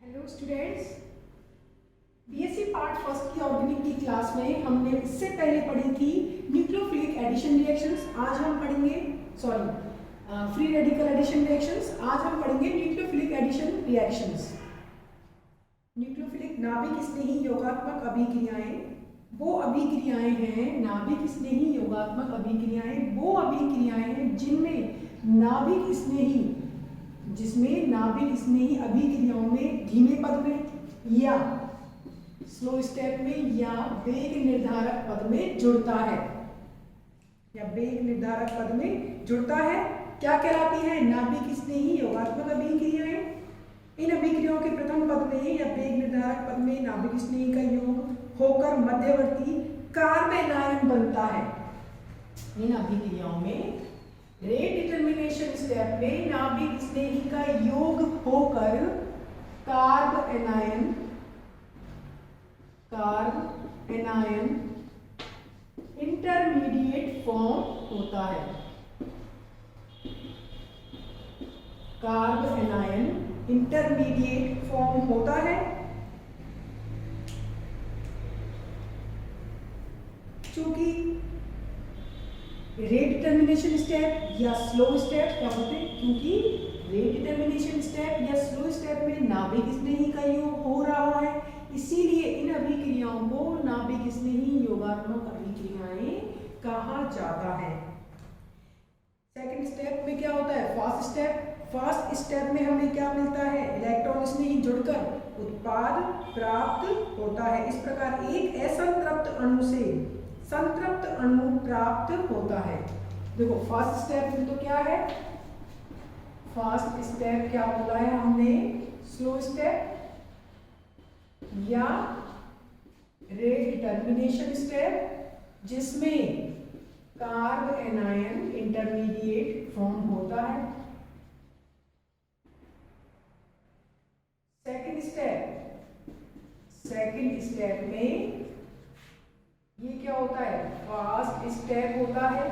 Hello students, BSc part first की organic की class में हमने इससे पहले पढ़ी थी न्यूक्लियोफिलिक एडिशन रिएक्शंस। आज हम पढ़ेंगे फ्री रेडिकल एडिशन रिएक्शंस। आज हम पढ़ेंगे न्यूक्लियोफिलिक एडिशन रिएक्शंस। न्यूक्लियोफिलिक नाभिक स्नेही योगात्मक अभिक्रियाएं वो अभिक्रियाएं हैं, नाभिक स्नेही योगात्मक अभिक्रियाएं वो अभिक्रियाएं हैं जिसमें नाभिक स्नेही अभिक्रियाओं में धीमे पद में या स्लो स्टेप में या वेग निर्धारक पद में जुड़ता है, क्या कहलाती है? नाभिक स्नेही योगात्मक अभिक्रियाएं। इन अभिक्रियाओं के प्रथम पद में या वेग निर्धारक पद में नाभिक स्नेही का योग होकर मध्यवर्ती कार्बेनायन बनता है। इन अभिक्रियाओं में रेट डिटर्मिनेशन स्टेप में नाभिक स्नेही का योग होकर कार्ब एनायन इंटरमीडिएट फॉर्म होता है। कार्ब एनायन इंटरमीडिएट फॉर्म होता है। चूंकि रेट डिटर्मिनेशन स्टेप या स्लो स्टेप क्या होते हैं? क्योंकि रेट डिटर्मिनेशन स्टेप या स्लो स्टेप में नाभिक स्नेही का योग हो रहा है, इसीलिए इन अभिक्रियाओं को नाभिक स्नेही योगात्मक अभिक्रियाएं कहा जाता है। सेकंड स्टेप में क्या होता है? फर्स्ट स्टेप में हमें क्या मिलता है? इलेक्ट्रॉन स्नेही जुड़कर उत्पाद प्राप्त होता है। इस प्रकार एक असंतृप्त अणु से संतृप्त अणु प्राप्त होता है। देखो फर्स्ट स्टेप में तो क्या है? फर्स्ट स्टेप क्या बोला है हमने? स्लो स्टेप या रेट डिटर्मिनेशन स्टेप, जिसमें कार्ब एनायन इंटरमीडिएट फॉर्म होता है। सेकंड स्टेप में ये क्या होता है? फर्स्ट स्टेप होता है,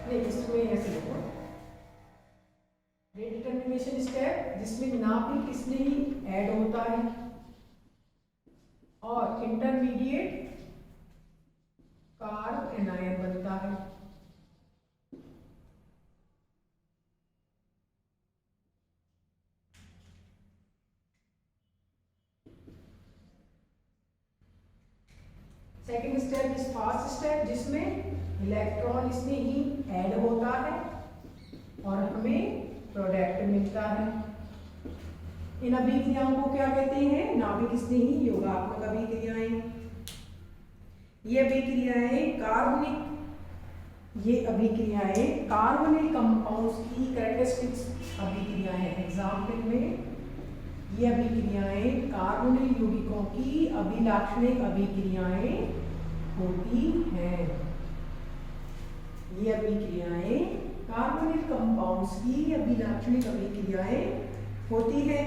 नहीं इसमें ऐसे देखो, रेट डिटर्मिनेशन स्टेप जिसमें नाभिक स्नेही ऐड होता है और इंटरमीडिएट कार्ब एनायन बनता है। Second step is first step जिसमें इलेक्ट्रॉन स्नेही ऐड होता है और हमें प्रोडक्ट मिलता है। इन अभिक्रियाओं को क्या कहते हैं? नाभिक स्नेही योगात्मक अभिक्रियाएं। ये अभिक्रियाएं कार्बनिक कंपाउंड्स की कैरेक्टरिस्टिक्स अभिक्रियाएं हैं। एग्जाम्पल में ये अभिक्रियाएं कार्बोनिल यौगिकों की अभिलाक्षणिक अभिक्रियाएं होती हैं। ये अभिक्रियाएं कार्बोनिल कंपाउंड्स की अभिलाक्षणिक अभिक्रियाएं होती हैं।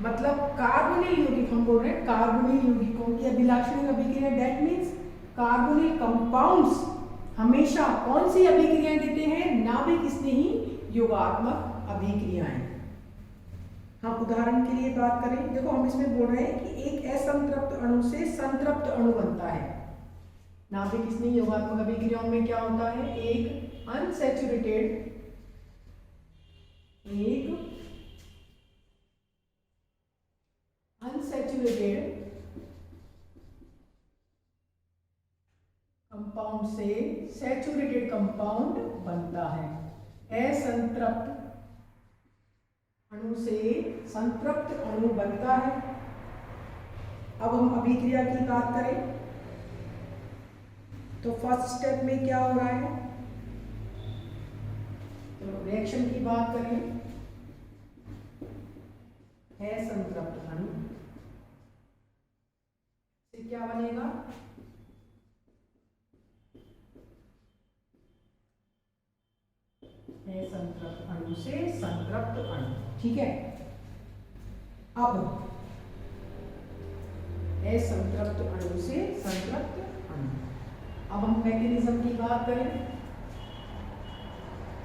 मतलब कार्बोनिल यौगिक, हम बोल रहे हैं कार्बोनिल यौगिकों की अभिलाक्षणिक अभिक्रिया, दैट मीन्स कार्बोनिल कंपाउंड्स हमेशा कौन सी अभिक्रियाएं देते हैं? नाभिक स्नेही योगात्मक अभिक्रियाएं। हम उदाहरण के लिए बात करें, देखो हम इसमें बोल रहे हैं कि एक असंतृप्त अणु से संतृप्त अणु बनता है। नाभिक स्नेही योगात्मक अभिक्रियाओं में क्या होता है? एक अनसैचुरेटेड कंपाउंड से सैचुरेटेड कंपाउंड बनता है। असंतृप्त अणु से संतृप्त अणु बनता है। अब हम अभिक्रिया की बात करें तो फर्स्ट स्टेप में क्या हो रहा है? तो रिएक्शन की बात करें, है संतृप्त अणु से क्या बनेगा? है संतृप्त अणु से संतृप्त अणु, ठीक है। अब है संतृप्त अणु से संतृप्त अणु। अब हम मैकेनिज्म की बात करें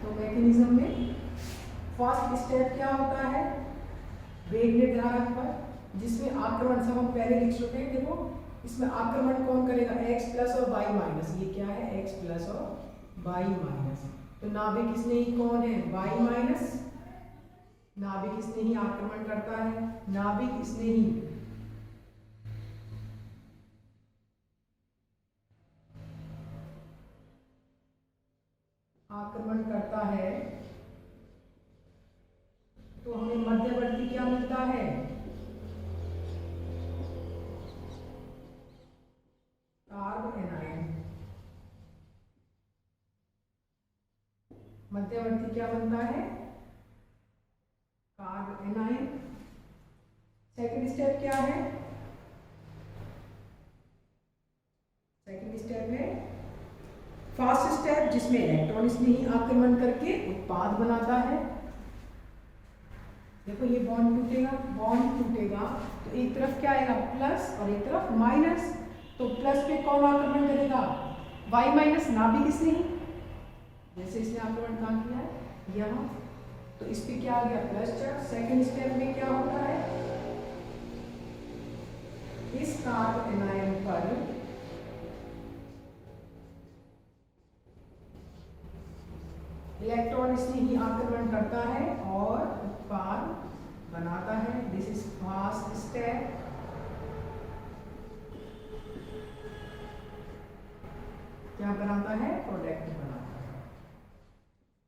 तो मैकेनिज्म में फर्स्ट स्टेप क्या होता है, वेग निर्धारक पर, जिसमें आक्रमण सब हम पहले लिख चुके हैं। देखो इसमें आक्रमण कौन करेगा, x प्लस और y माइनस, ये क्या है x प्लस और y माइनस। तो नाभिक स्नेही कौन है, y माइनस, नाभिक स्नेही आक्रमण करता है, नाभिक स्नेही आक्रमण करता है, तो हमें मध्यवर्ती क्या मिलता है, कार्ब एनायन। मध्यवर्ती क्या बनता है, कार्ब एनायन। सेकंड स्टेप क्या है, सेकंड स्टेप है फर्स्ट स्टेप, जिसमें इलेक्ट्रॉन स्नेही आक्रमण करके उत्पाद बनाता है। देखो ये बॉन्ड टूटेगा, बॉन्ड टूटेगा तो एक तरफ क्या आएगा प्लस और एक तरफ माइनस। तो प्लस पे कौन आक्रमण करेगा, y माइनस, नाभिक स्नेही, जैसे इसने आक्रमण कहाँ किया है यहाँ, तो इस पे क्या आ गया प्लस चार्ज। सेकंड स्टेप में क्या होता है, इस कार्ब एनायन पर इलेक्ट्रॉन स्नेही आक्रमण करता है और उत्पाद बनाता है। This is first step. क्या बनाता है, प्रोडक्ट बनाता है।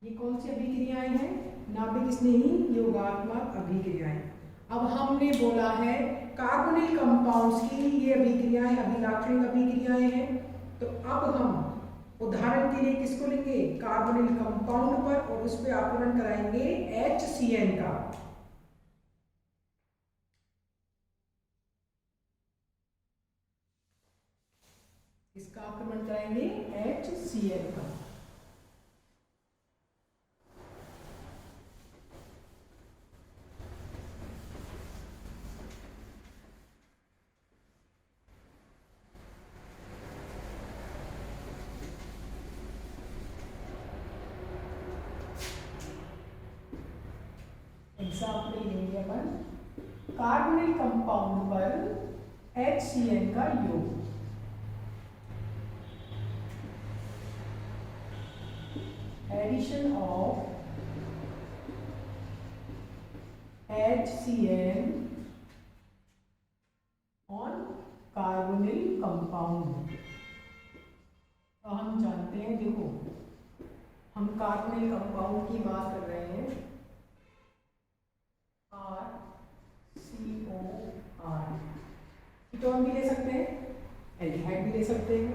ये कौन सी अभिक्रियाएं हैं, नाभिक स्नेही योगात्मक अभिक्रियाएं। अब हमने बोला है कार्बोनिल कंपाउंड्स की ये अभिक्रियाएं अभिलाक्षणिक अभिक्रियाएं हैं। तो अब हम उदाहरण के लिए किसको लेंगे, कार्बोनिल कंपाउंड पर, और उस पर आक्रमण कराएंगे HCN का। इसका आक्रमण कराएंगे HCN का। एग्जाम्पल लेंगे अपन, कार्बोनिल कंपाउंड पर HCN का योग, addition of HCN on carbonyl compound. तो हम जानते हैं, देखो हम कार्बोनिल कंपाउंड की बात कर रहे हैं, RCOR, कीटोन भी ले सकते हैं, एल्डिहाइड भी ले सकते हैं।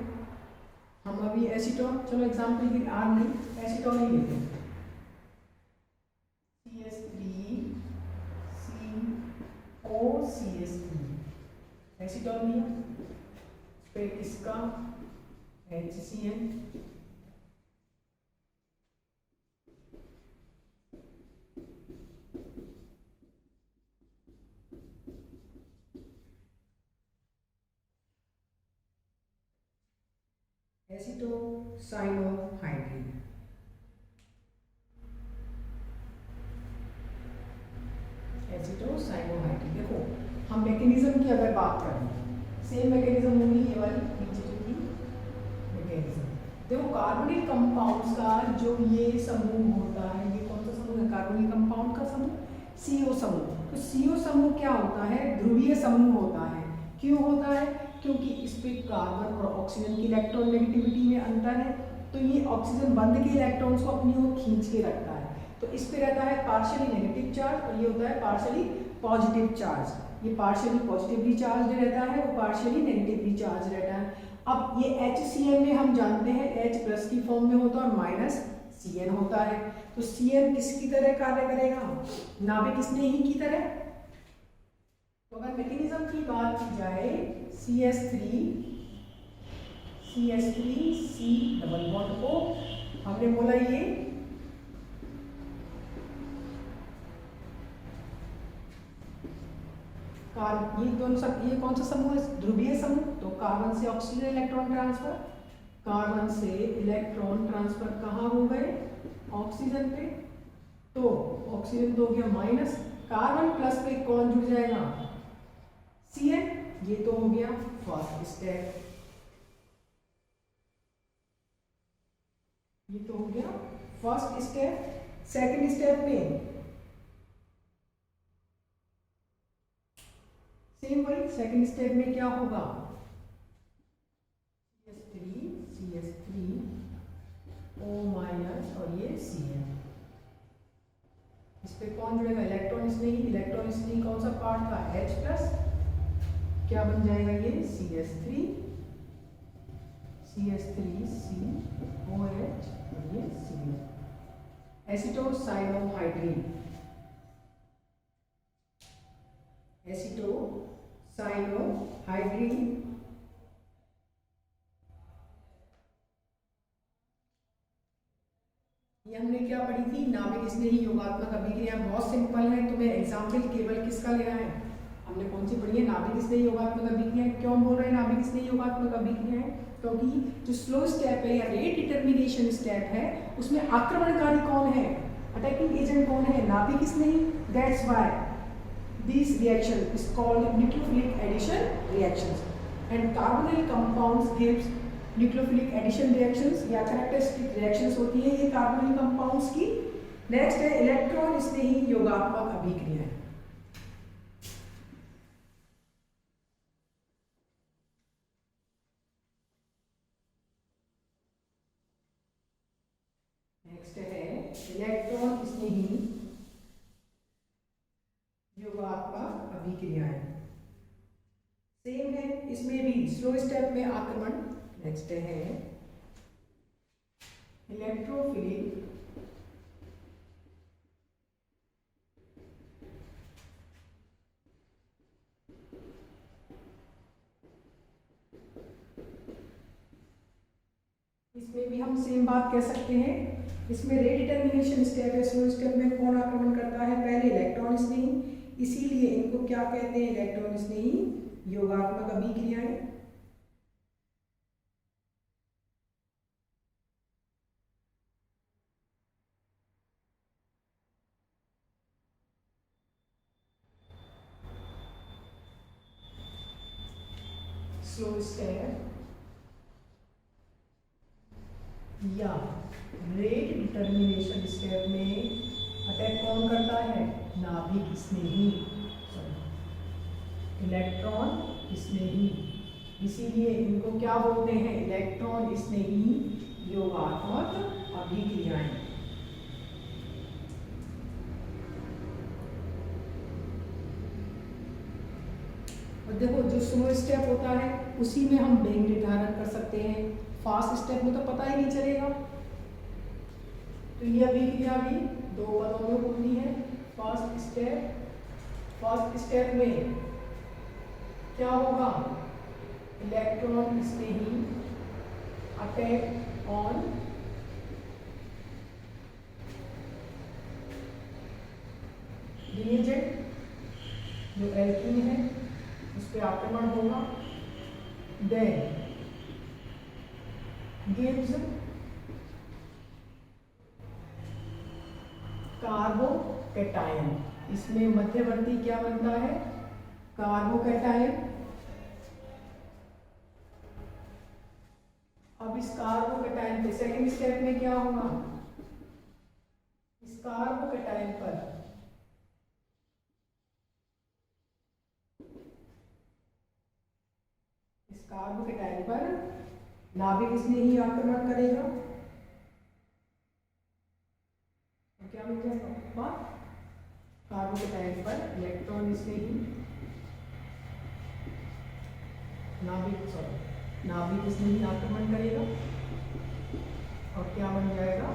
हम अभी एसीटोन, चलो एग्जाम्पल के लिए आर नहीं, एसीटोन ही लेते हैं, CH3COCH3, एसीटोन लिया, फिर इसका HCN, एसिटोसाइनोहाइड्रिन। एसिटोसाइनोहाइड्रिन, देखो हम मैकेनिज्म की अगर बात करें, सेम मैकेनिज्म होगी ये वाली नीचे की मैकेनिज्म। देखो कार्बोनिल कंपाउंड्स का जो ये समूह होता है, ये कौन सा समूह है, कार्बोनिल कंपाउंड का समूह, CO समूह। तो CO समूह क्या होता है, ध्रुवीय समूह होता है। क्यों होता है, क्योंकि इस पे कार्बन और ऑक्सीजन की इलेक्ट्रॉन नेगेटिविटी में अंतर है, तो ये ऑक्सीजन बंद के इलेक्ट्रॉन्स को अपनी ओर खींच के रखता है। तो इस पे रहता है पार्शियली नेगेटिव चार्ज और ये होता है पार्शियली पॉजिटिव चार्ज। ये पार्शियली पॉजिटिवली चार्ज रहता है, वो पार्शियली नेगेटिवली चार्ज रहता है। अब ये HCN में हम जानते हैं H प्लस की फॉर्म में होता है और माइनस CN होता है। तो CN किसकी तरह कार्य करेगा, नाभिक स्नेही की तरह। तो अगर मैकेनिज्म की बात की जाए, CH3C डबल बॉन्ड को हमने बोला ये ये दोनों सब, ये कौन सा समूह है, ध्रुवीय समूह। तो कार्बन से ऑक्सीजन इलेक्ट्रॉन ट्रांसफर, कार्बन से इलेक्ट्रॉन ट्रांसफर कहाँ हो गए, ऑक्सीजन पे। तो ऑक्सीजन तो हो गया माइनस, कार्बन प्लस पे कौन जुड़ जाएगा, Cn। ये तो हो गया फर्स्ट स्टेप, ये तो हो गया फर्स्ट स्टेप। सेकंड स्टेप में सेम वही, सेकंड स्टेप में क्या होगा, CH3 O माइनस और ये Cn, इस पे कौन जुड़ेगा, इलेक्ट्रॉन स्नेही। इलेक्ट्रॉन स्नेही कौन सा पार्ट था, H प्लस, क्या बन जाएगा ये CH3 COH और ये Cn, एसिटोसाइनोहाइड्रीन, एसिटोसाइनोहाइड्रीन। ये हमने क्या पढ़ी थी, नाभिक स्नेही योगात्मक अभिक्रिया, बहुत सिंपल है। तुम्हें एग्जाम्पल केवल किसका लेना है, हमने कौन सी पढ़ी है, नाभिक स्नेही योगात्मक अभिक्रिया। क्यों बोल रहे हैं नाभिक स्नेही योगात्मक अभिक्रिया है, क्योंकि जो स्लो स्टेप है या रेट डिटर्मिनेशन स्टेप है, उसमें आक्रमणकारी कौन है, अटैकिंग एजेंट कौन है, नाभिक स्नेही। That's why this reaction is called nucleophilic addition reactions and carbonyl compounds gives nucleophilic addition reactions या कैरेक्टरिस्टिक रिएक्शंस होती है ये कार्बोनिल कंपाउंड्स की। नेक्स्ट है इलेक्ट्रॉन स्नेही योगात्मक अभिक्रिया। नेक्स्ट है इलेक्ट्रॉन स्नेही योगात्मक अभिक्रियाएं। सेम है, इसमें भी स्लो स्टेप में आक्रमण। नेक्स्ट है इलेक्ट्रोफिलिक इसमें भी हम सेम बात कह सकते हैं। इसमें रेडिटर्मिनेशन स्टेप है, स्लो स्टेप में कौन आक्रमण करता है, पहले इलेक्ट्रॉन स्नेही, इसीलिए इनको क्या कहते हैं, इलेक्ट्रॉन स्नेही योगात्मक अभिक्रियाएं। स्लो स्टेप या रेट डिटर्मिनेशन स्टेप में अटैक कौन करता है, नाभिक स्नेही, इलेक्ट्रॉन स्नेही, इसीलिए इनको क्या बोलते हैं, इलेक्ट्रॉन स्नेही योगात्मक अभिक्रियाएं। और देखो जो स्लो स्टेप होता है उसी में हम वेग निर्धारण कर सकते हैं, फास्ट स्टेप में तो पता ही नहीं चलेगा। तो ये अभिक्रिया भी दो पदों में होती है। फर्स्ट स्टेप में क्या होगा, electron Snehi attack on reagent, जो एल्कीन है उस पर आक्रमण होगा। देन गिव्स कार्बोकैटायन, इसमें मध्यवर्ती क्या बनता है, कार्बोकैटायन। अब इस कार्बोकैटायन पे सेकंड स्टेप में क्या होगा, इस कार्बोकैटायन पर नाभिक स्नेही आक्रमण करेगा, तो क्या मिल जाएगा, कार्बोकैटायन पर इलेक्ट्रॉन स्नेही नाभिक स्नेही आक्रमण करेगा और क्या बन जाएगा,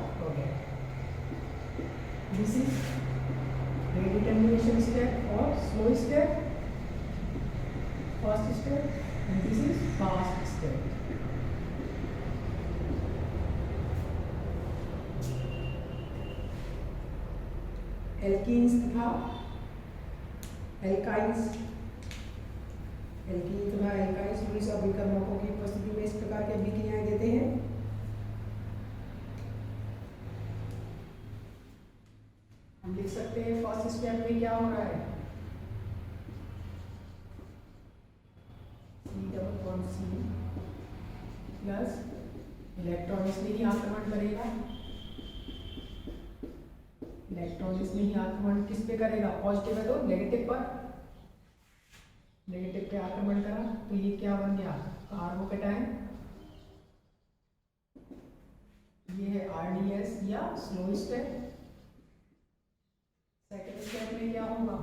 दिस इज रेडिटर्मिनेशन स्टेप और slow step, first step, and this is fast step. Alkenes तथा एल्काइंस, एल्कीन तथा एल्काइंस पुरुष अभिकर्मकों की उपस्थिति में इस प्रकार की अभिक्रियाएं देते हैं। हम लिख सकते सकते हैं फर्स्ट स्टेप में क्या हो रहा है, C प्लस इलेक्ट्रॉन इसमें ही आक्रमण करेगा, इलेक्ट्रॉन इसमें ही आक्रमण किस पे करेगा, पॉजिटिव है तो नेगेटिव पर, नेगेटिव पे आक्रमण करा तो ये क्या बन गया, कार्बोकेटायन। ये है RDS या स्लो स्टेप। सेकेंड स्टेप में क्या होगा,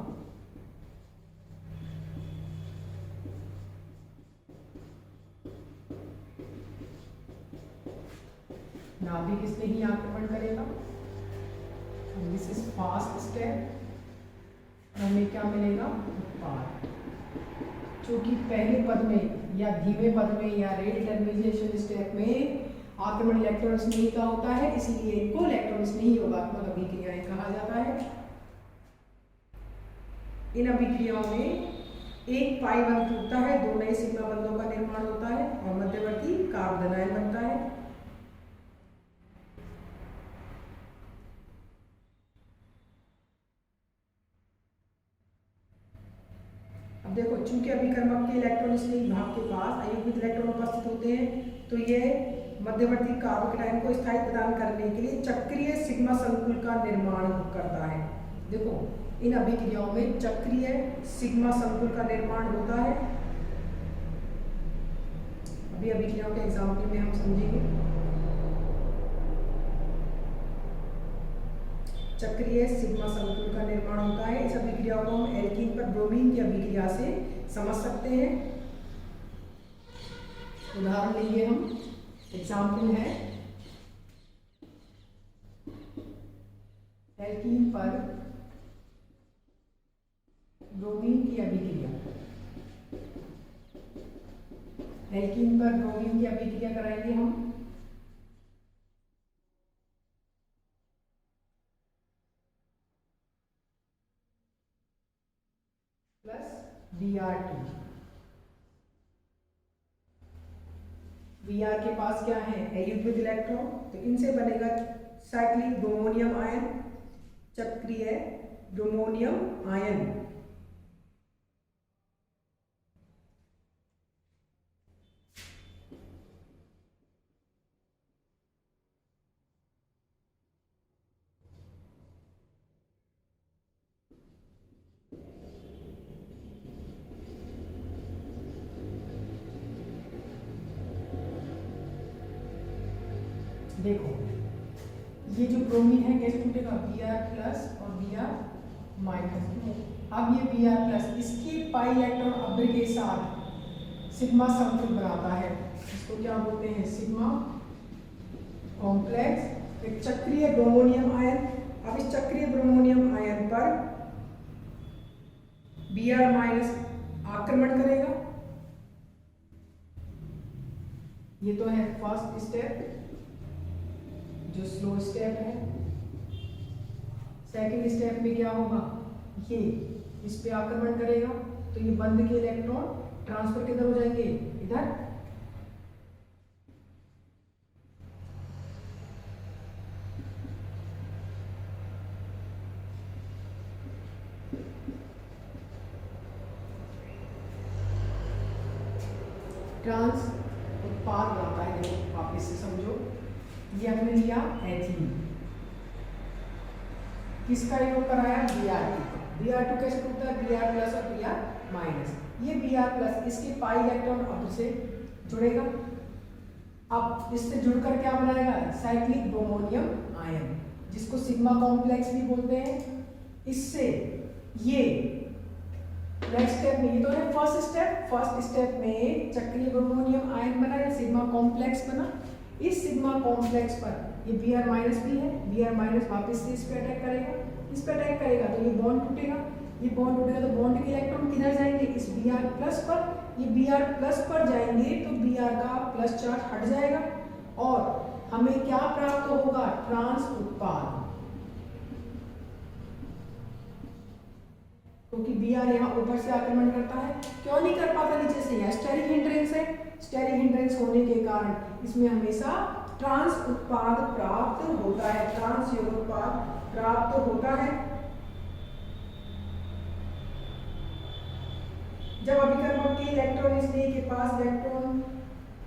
नाभिक इसमें ही आक्रमण करेगा। This is fast step. हमें क्या मिलेगा, उत्पाद। क्योंकि पहले पद में या धीमे पद में या रेट डिटरमिनेशन स्टेप में आक्रमण इलेक्ट्रॉन स्नेही का होता है, इसलिए इनको इलेक्ट्रॉन स्नेही योगात्मक अभिक्रियाएं कहा जाता है। इन अभिक्रियाओं में एक पाई बंध टूटता है, दो नए सिग्मा बंधों का निर्माण होता है और मध्यवर्ती कार्बन आयन बनता है। अब देखो, चूंकि अभिकर्मक के इलेक्ट्रॉन स्नेही भाग के पास अयुग्मित इलेक्ट्रॉन उपस्थित होते हैं, तो ये मध्यवर्ती कार्बोकेटायन को स्थायित्व प्रदान करने के लिए चक्रीय सिग्मा संकुल का निर्माण करता है। देखो, इन अभिक्रियाओं में चक्रीय सिग्मा संकुल का निर्माण होता है। अभी अभिक्रियाओं के एग्जाम्पल में हम समझेंगे। चक्रीय सिग्मा संकुल का निर्माण होता है। इस अभिक्रिया को हम एल्कीन पर ब्रोमीन की अभिक्रिया से समझ सकते हैं। उदाहरण लेंगे हम, एग्जाम्पल है एल्कीन पर ब्रोमीन की अभिक्रिया। एल्कीन पर ब्रोमीन की अभिक्रिया कराएंगे हम। Plus Br2। Br के पास क्या है, अयुग्मित इलेक्ट्रॉन, तो इनसे बनेगा साइक्लिक ब्रोमोनियम आयन, चक्रीय ब्रोमोनियम आयन। देखो, ये जो ब्रोमीन है कैसे टूटेगा, Br प्लस और Br माइनस। अब ये Br प्लस इसके पाई इलेक्ट्रॉन अब्र के साथ सिग्मा संकुल बनाता है, इसको क्या बोलते हैं, सिग्मा कॉम्प्लेक्स। एक चक्रीय ब्रोमोनियम आयन। अब इस चक्रीय ब्रोमोनियम आयन पर Br माइनस आक्रमण करेगा। ये तो है फर्स्ट स्टेप जो स्लो स्टेप है। सेकेंड स्टेप में क्या होगा, ये इस पे आक्रमण करेगा तो ये बंध के इलेक्ट्रॉन ट्रांसफर किधर हो जाएंगे, इधर। ट्रांस उत्पाद आता है। देखो, आप इससे समझो, ये हमने लिया एथीन, किसका योग कराया, Br2। Br2 कैसे टूटता है, Br प्लस और Br माइनस। ये Br प्लस इसके पाई इलेक्ट्रॉन अब से जुड़ेगा। अब इससे जुड़कर क्या बनाएगा, साइक्लिक ब्रोमोनियम आयन, जिसको सिग्मा कॉम्प्लेक्स भी बोलते हैं। इससे ये नेक्स्ट स्टेप में, ये तो है फर्स्ट स्टेप। फर्स्ट स्टेप में चक्रीय ब्रोमोनियम आयन बना या सिग्मा कॉम्प्लेक्स बना। इस सिग्मा कॉम्प्लेक्स पर ये Br माइनस भी है, Br माइनस वापस से इस पे अटैक करेगा। इस पे अटैक करेगा तो ये बॉन्ड टूटेगा। ये बॉन्ड टूटेगा तो बॉन्ड के इलेक्ट्रॉन किधर जाएंगे, इस Br प्लस पर। ये Br प्लस पर जाएंगे तो Br का प्लस चार्ज हट जाएगा और हमें क्या प्राप्त होगा, ट्रांस उत्पाद। क्योंकि Br यहाँ ऊपर से आक्रमण करता है, क्यों नहीं कर पाता नीचे से, यहाँ स्टेरिक हिंड्रेंस है। स्टेरिक हिंड्रेंस होने के कारण इसमें हमेशा ट्रांस उत्पाद प्राप्त होता है, ट्रांस योग उत्पाद प्राप्त होता है। जब अभिकर्मक के इलेक्ट्रॉन स्नेही के पास इलेक्ट्रॉन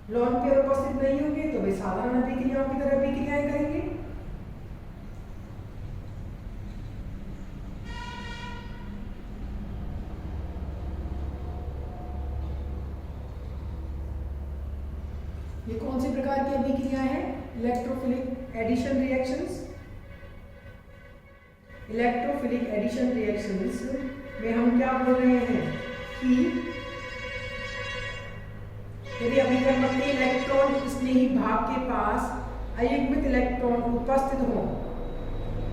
लोन पेयर उपस्थित नहीं होंगे तो वे साधारण अभिक्रियाओं की तरह अभिक्रियाएं करेंगे। ये कौन से प्रकार की अभिक्रियाएं हैं? Electrophilic addition reactions. Electrophilic addition reactions में हम क्या बोल रहे हैं कि यदि अभिकर्मक के इलेक्ट्रॉन स्नेही भाग के पास अयुग्मित इलेक्ट्रॉन उपस्थित हो,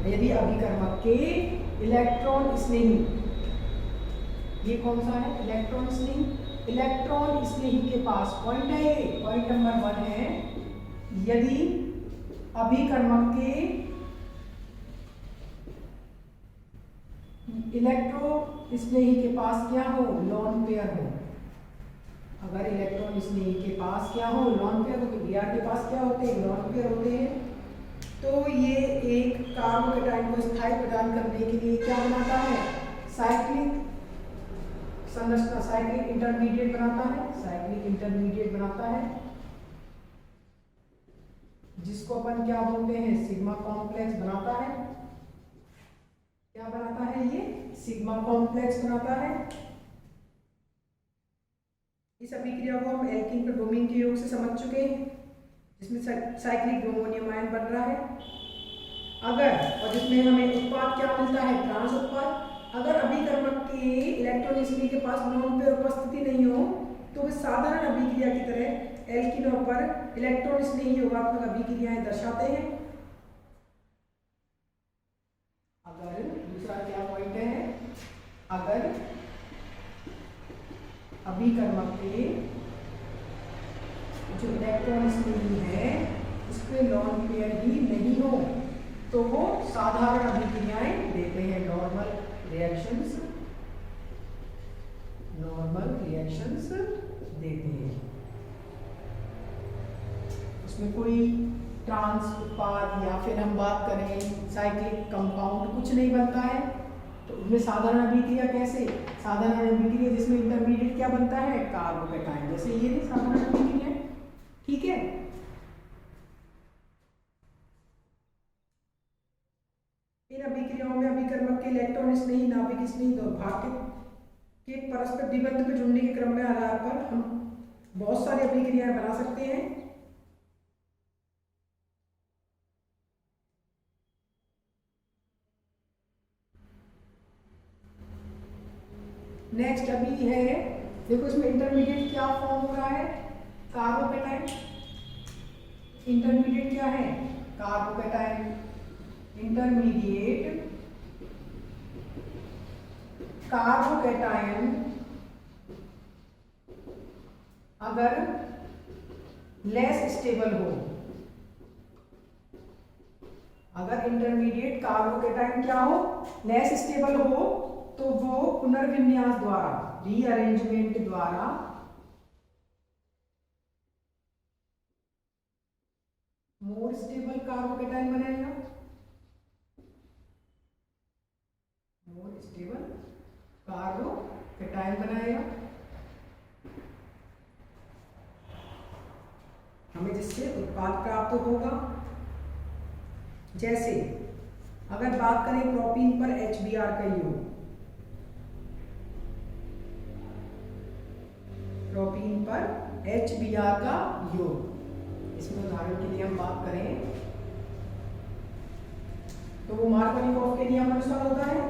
यदि अभिकर्मक के इलेक्ट्रॉन स्नेही, ये कौन सा है? इलेक्ट्रॉन स्नेही। इलेक्ट्रॉन स्नेही के पास पॉइंट है, पॉइंट नंबर 1 है, यदि अभिकर्मक के इलेक्ट्रो स्नेही के पास क्या हो? लोन पेयर हो। अगर इलेक्ट्रॉन स्नेही के पास क्या हो? लोन पेयर हो। Br के पास क्या होते हैं? लोन पेयर होते हैं। तो ये एक कार्बोकेटाइन को स्थायी प्रदान करने के लिए क्या बनाता है? साइक्लिक संरचना, साइक्लिक इंटरमीडिएट बनाता है। साइक्लिक इंटरमीडिएट बनाता है जिसको अपन क्या बोलते हैं? सिग्मा कॉम्प्लेक्स बनाता है। क्या बनाता है? ये सिग्मा कॉम्प्लेक्स बनाता है। इस अभिक्रिया को हम एल्कीन पर ब्रोमीन के योग से समझ चुके हैं, जिसमें साइक्लिक ब्रोमोनियम आयन बन रहा है। अगर और जिसमें हमें उत्पाद क्या मिलता है? ट्रांस उत्पाद। अगर अभिकर्मक के इलेक्ट्रॉन स्नेही के पास लोन पेयर उपस्थिति नहीं हो तो वे साधारण अभिक्रिया की तरह एल्कीनों पर इलेक्ट्रॉन स्नेही योगात्मक अभिक्रियाएं दर्शाते हैं। अगर दूसरा क्या पॉइंट है? अगर अभिकर्मक के जो इलेक्ट्रॉन स्नेही है उसके लोन पेयर ही नहीं हो तो वो साधारण अभिक्रियाएं देते हैं, नॉर्मल रिएक्शंस देते हैं। उसमें कोई ट्रांस उत्पाद या फिर हम बात करें साइक्लिक कंपाउंड कुछ नहीं बनता है। तो उसमें साधारण अभिक्रिया कैसे? साधारण अभिक्रिया जिसमें इंटरमीडिएट क्या बनता है? कार्बोकेटाइन। जैसे ये नहीं साधारण अभिक्रिया, ठीक है। इन अभिक्रियाओं में अभिकर्मक के इलेक्ट्रॉन स्नेही, नाभिक स्नेही दो भाग के परस्पर द्विबंध में जुड़ने के क्रम में आधार पर हम बहुत सारी अभिक्रियाएं बना सकते हैं। नेक्स्ट अभी है, देखो इसमें इंटरमीडिएट क्या फॉर्म हो रहा है? कार्बोकेटाइन। इंटरमीडिएट क्या है? कार्बोकेटाइन। इंटरमीडिएट कार्बोकेटाइन अगर लेस स्टेबल हो, अगर इंटरमीडिएट कार्बोकेटाइन क्या हो? लेस स्टेबल हो तो वो पुनर्विन्यास द्वारा, रीअरेंजमेंट द्वारा मोर स्टेबल कार्बोकेटाइन बनेगा। मोर स्टेबल कार्बोकेटाइन बनाएगा, हमें जिससे उत्पाद प्राप्त होगा। जैसे अगर बात करें प्रोपीन पर HBr का योग, प्रोपीन पर HBr का योग, इसमें उदाहरण के लिए हम बात करें तो वो मार्कोनिकोव के नियम अनुसार होता है।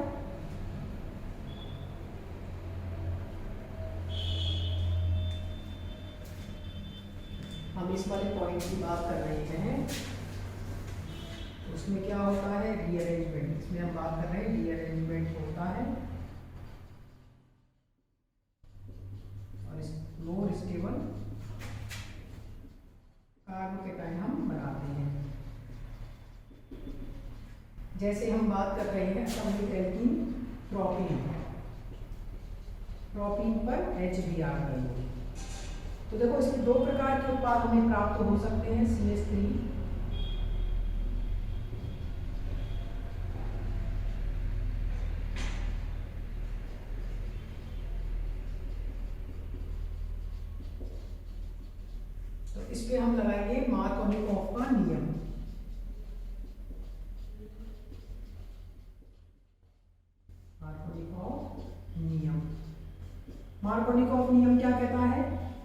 हम इस वाले पॉइंट की बात कर रहे हैं, उसमें क्या होता है? रीअरेंजमेंट। इसमें हम बात कर रहे हैं रीअरेंजमेंट होता है और इस मोर स्टेबल कार्बोकेटाइन हम बनाते हैं। जैसे हम बात कर रहे हैं संयुक्त एल्कीन प्रोपीन, प्रोपीन पर HBr का योग। तो देखो इसमें दो प्रकार के उत्पाद हमें प्राप्त हो सकते हैं, CH3 इस पे हम लगाएंगे मार्कोनिकॉफ का नियम। मार्कोनिकॉफ नियम, मार्कोनिकॉफ नियम क्या कहता है?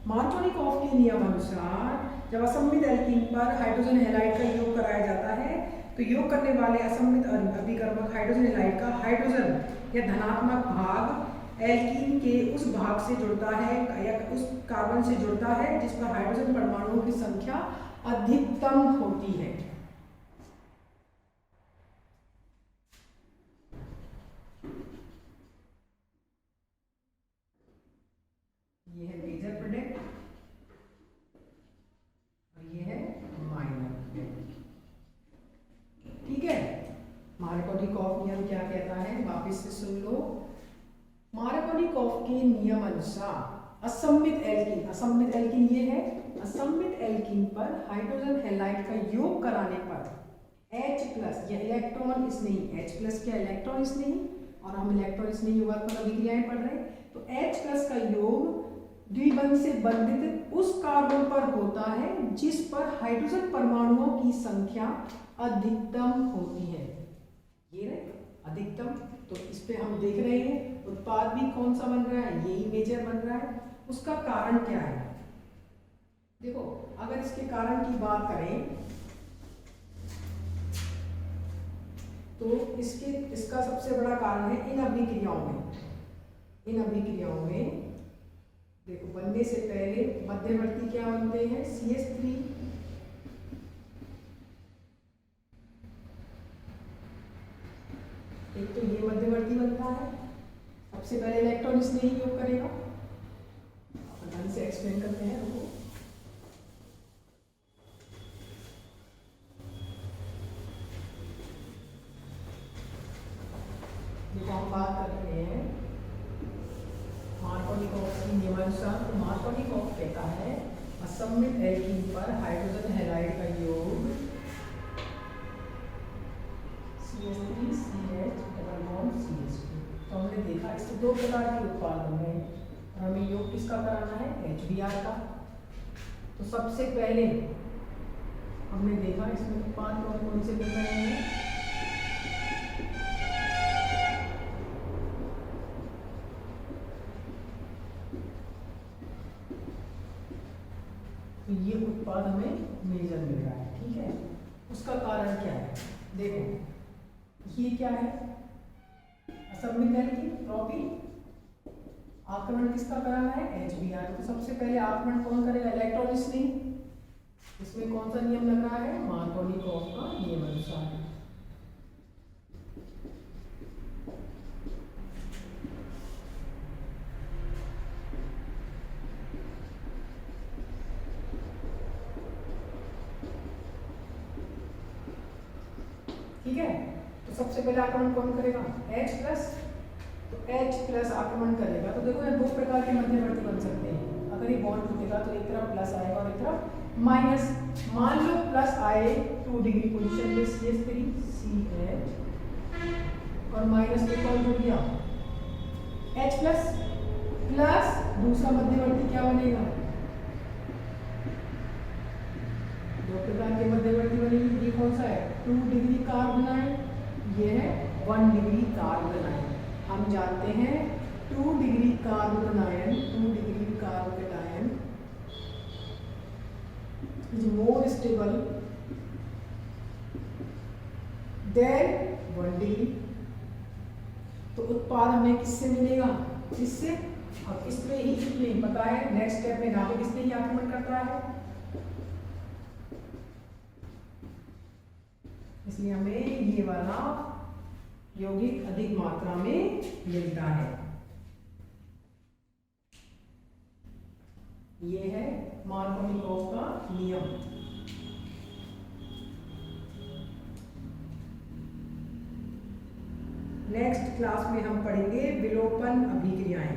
मार्कोनिकॉफ के नियम अनुसार जब असममित एल्कीन पर हाइड्रोजन हैलाइड का योग कराया जाता है तो योग करने वाले असममित अभिकर्मक हाइड्रोजन हैलाइड का हाइड्रोजन या धनात्मक भाग एल्कीन के उस भाग से जुड़ता है या उस कार्बन से जुड़ता है जिस पर हाइड्रोजन परमाणुओं की संख्या अधिकतम होती है। ये है मेजर प्रोडक्ट और ये है माइनर प्रोडक्ट। ठीक है, मार्कोनिकॉफ नियम क्या कहता है वापस से सुन लो। मार्कोनिकॉफ के नियम अनुसार असममित एल्कीन ये है, असममित एल्कीन पर हाइड्रोजन हैलाइड का योग कराने पर H+ या इलेक्ट्रॉन स्नेही, H+ क्या इलेक्ट्रॉन स्नेही, और हम इलेक्ट्रॉन स्नेही युग्मात्मक अभिक्रियाएं पढ़ रहे हैं, तो H+ का योग द्विबंध से बंधित उस कार्बन पर होता है जिस पर हाइड्रोजन परमाणुओं की संख्या अधिकतम होती है। ये रहे अधिकतम, तो इस पे हम देख रहे हैं उत्पाद भी कौन सा बन रहा है, यही मेजर बन रहा है। उसका कारण क्या है? देखो, अगर इसके कारण की बात करें तो इसका सबसे बड़ा कारण है इन अभिक्रियाओं में देखो, बनने से पहले मध्यवर्ती क्या बनते हैं, CH3, एक तो ये मध्यवर्ती बनता है, सबसे पहले इलेक्ट्रॉन इसमें ही योग करेगा। ढंग से एक्सप्लेन करते हैं रुको। देखो, हम बात कर रहे हैं मार्कोनिकॉफ की नियमानुसार। तो मार्कोनिकॉफ कहता है असममित एल्कीन पर हाइड्रोजन हैलाइड का योग CH3 CH double bond CH2। तो हमने देखा इससे दो प्रकार के उत्पाद बन गए और हमें योग किसका कराना है, HBr का। तो सबसे पहले हमने देखा इसमें उत्पाद कौन कौन से बन रहे हैं। तो ये उत्पाद हमें मेजर मिल रहा है। ठीक है, उसका कारण क्या है? देखो, ये क्या है, असममित एल्कीन प्रोपीन, आक्रमण किसका कराना है, HBr। तो सबसे पहले आक्रमण कौन करेगा, इलेक्ट्रॉन स्नेही। इसमें कौन सा नियम लग रहा है, मार्कोनिकॉफ का नियम अनुसार। ठीक है, तो सबसे पहले आक्रमण कौन करेगा, H+। तो H+ आक्रमण करेगा। तो देखो, ये दो प्रकार के मध्यवर्ती बन सकते हैं। अगर ये बॉन्ड टूटेगा तो एक तरफ प्लस आएगा और एक तरफ माइनस। मान लो प्लस आए 2 डिग्री पोजीशन में CH3 CH और माइनस में कौन जुड़ गया, H+। प्लस दूसरा मध्यवर्ती क्या बनेगा, दो प्रकार के मध्यवर्ती बनेगी। ये कौन सा है, 2 डिग्री कार्बोनाइल, ये है 1 डिग्री कार्बोनाइल। हम जानते हैं 2 degree carbonyl, 2 degree carbocation is more stable then 1 degree. तो उत्पाद हमें किससे मिलेगा, इससे। अब इसमें ही पता है नेक्स्ट स्टेप में नाभिक किसने ही आक्रमण करता है, इसलिए हमें ये वाला यौगिक अधिक मात्रा में मिलता है। ये है मार्कोनिकॉफ का नियम। नेक्स्ट क्लास में हम पढ़ेंगे विलोपन अभिक्रियाएं।